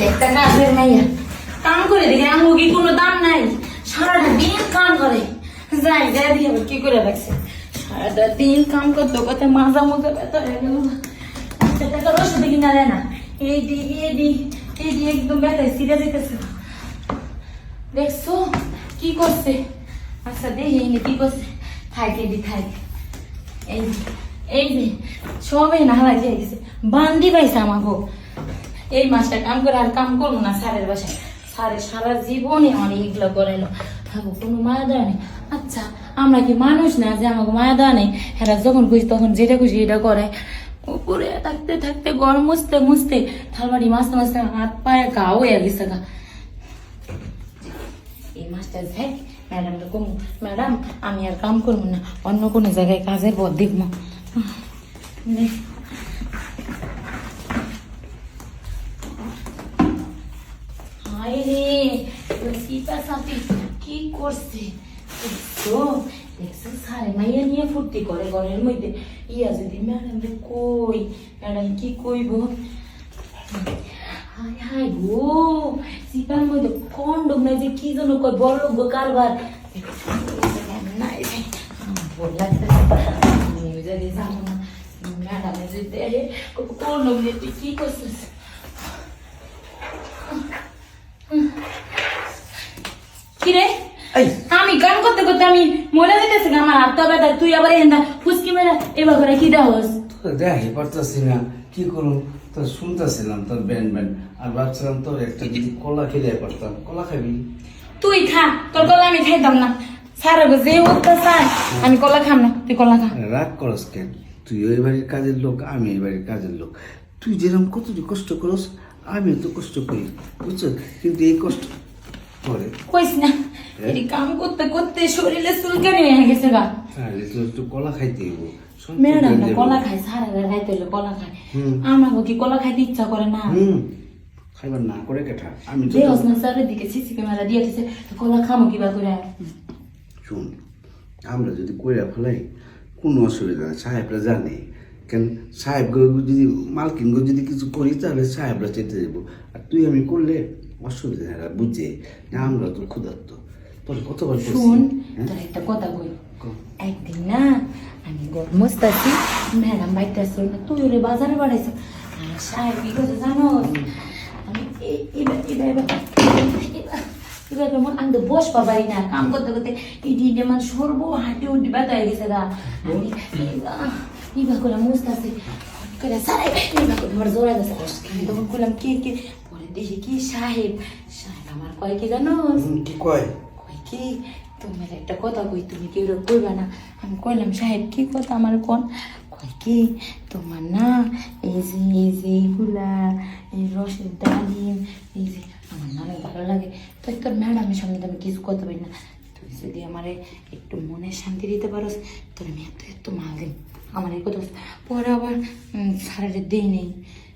একটা কাজের মাইয়া কাম করে দেখে আমার কি কোনো দাম নাই, সারাটা দিন কাম করে। যাই যাই দিয়ে আবার কি করে রাখছে, সারাটা দিন কাম করতে করতে মাজা মজা ব্যথা হয়ে গেল। টাকার ওষুধ কিনা দেয় না, এই দি একদম ব্যথায় সিরে যেতেছে। দেখছো কি করছে? আচ্ছা দেখি কি করছে, থাকে দি থাকে। এই যে সবাই না হারাই দিয়ে গেছে, বান্দি পাইছে আমাকে। এই মাসটা কাম করে আর কাম করবো না স্যারের বাসায়। স্যারের সারা জীবনে আমার এগুলো করাইলো, থাকো কোনো মায়া দেওয়া নেই। আচ্ছা আমরা কি মানুষ না যে আমাকে মায়া দেওয়া নেই? এরা যখন খুশি তখন যেটা খুশি এটা করে। উপরে থাকতে থাকতে গরম মুছতে মুছতে থালবাড়ি মাছতে মাছতে হাত পায়ে গাও হয়ে গেছে গা। এই মাছটা যাই ম্যাডামটা কমু, ম্যাডাম আমি আর কাম করবো না, অন্য কোনো জায়গায় কাজের পর দেখবো। হায় রে কি করছে দেখছো, সারে মাইয়া নিয়ে ফুর্তি করে ঘরের মধ্যে। ইয়া যদি ম্যাডাম রে কই, ম্যাডাম কি কইব? হায় হায় গো, সিপার মধ্যে কন্ডম নাই যে কি জন্য কই, বড় লোক কারবার নাই রে। বল লাগতেছে যাবো না, ম্যাডামে যদি দেখে কন্ডম দিয়ে তুই কি করছিস? কিরে আমি গান করতে করতে আমি মরে যেতেছি, আমার হাত তো ব্যথা, তুই আবার ফুসকি মেরা এবার করে কি দেওয়াস? দেখি পারতাছি না, কি করুন? তো শুনতেছিলাম তোর ব্যান্ড ব্যান্ড, আর ভাবছিলাম তোর একটা যদি কলা খেলে পারতাম। কলা খাবি? তুই খা, তোর কলা আমি খাইতাম না। স্যার যে উঠতে স্যার আমি কলা খাম না, তুই কলা খা। রাগ করস কেন? তুই ওই বাড়ির কাজের লোক, আমি এই বাড়ির কাজের লোক। তুই যেরকম কতটি কষ্ট করস আমিও তো কষ্ট করি, বুঝছো? কিন্তু এই কষ্ট করে কইস না, এটি কাম করতে করতে শরীরে চুলকানি হয়ে গেছে গা। তুই একটু কলা খাইতে হইব। ম্যাডাম কলা খায়, স্যারেরা খাইতে হলে কলা খায়, আমাকে কি কলা খাইতে ইচ্ছা করে না? খাইবার না করে কেঠা? আমি তো দেহস না স্যারের দিকে সিসি ক্যামেরা দিয়ে দিছে, কলা খামো কিবা করে? শুন, আমরা যদি কইরা ফেলাই কোনো অসুবিধা নেই, সাহেবরা জানে। কেন সাহেব যদি মালকিন যদি কিছু করি তাহলে সাহেবরা চেতে দেবো। আর তুই আমি করলে অসুবিধা নেই, বুঝে যে আমরা তো ক্ষুধার্ত। তোর কতবার শুন, তোর একটা কথা কই। একদিন না আমি মস্তাছি, ম্যাডাম বাইতে আসছিল না, তুই ওরে বাজারে বাড়াইছ। আর সাহেব কি করছে জানো? আমি এবার আমি তো বসবা পারি না, কাম করতে করতে ইডি মানে সরবো হাঁটি উঠি ব্যথা হয়ে গেছে গা। আমি ইবা করে মুস্তাছি করে সারাই ইবা করে আমার জোড়া গেছে। আমি তখন করলাম কে কে, পরে দেখি কি সাহেব। সাহেব আমার কয় কি জানো? কি কয়? কয় কি, তোমার একটা কথা কই, তুমি কেউ কইবা না। আমি কইলাম সাহেব কি কথা আমার কোন? কয় কি, তোমার না এই যে এইগুলা, এই রসের ডালিম, এই যে আমার না অনেক ভালো লাগে। তো তোর ম্যাডামের সামনে তো আমি কিছু করতে পারি না, তুই যদি আমারে একটু মনে শান্তি দিতে পারোস তোর আমি এত মাল দিন। আমার এই কথা পরে আবার সারাটা দিই নেই,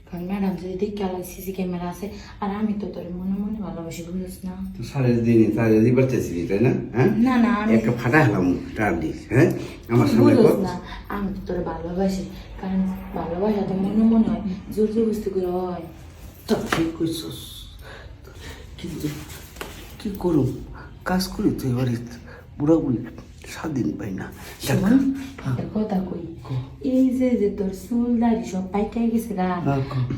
কারণ ম্যাডাম যদি দেখে আলাদা সিসি ক্যামেরা আছে, আর আমি তো তোর মনে মনে ভালোবাসি, বুঝিস না? তো সাড়ে দিনই তাহলে দিবার চাইছিলি, তাই না? হ্যাঁ না না আমি একটা ফাটা হলাম টার দিস। হ্যাঁ আমার সামনে বুঝিস না, আমি তো তোর ভালোবাসি, কারণ ভালোবাসা তো মনে মনে হয়, জোর জবরদস্তি করে হয়। তো ঠিক কইছস, কিন্তু কি করুম, কাজ করি তো এবারে বুড়া বুড়ি স্বাধীন পাই না। শোন, একটা কথা কই, এই যে তোর চুল দাড়ি সব পাইকাই গেছে গা,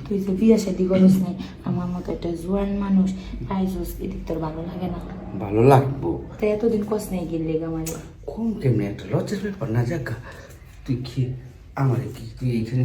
তুই যে বিয়া শাদি করিস নাই, আমার মতো একটা জোয়ান মানুষ পাইছস, এদিক তোর ভালো লাগে না? ভালো লাগবো তো এতদিন কস নাই গেলে আমার কোন কেমনি একটা লজ্জার ব্যাপার না? যাক তুই কি আমার কি তুই এইখানে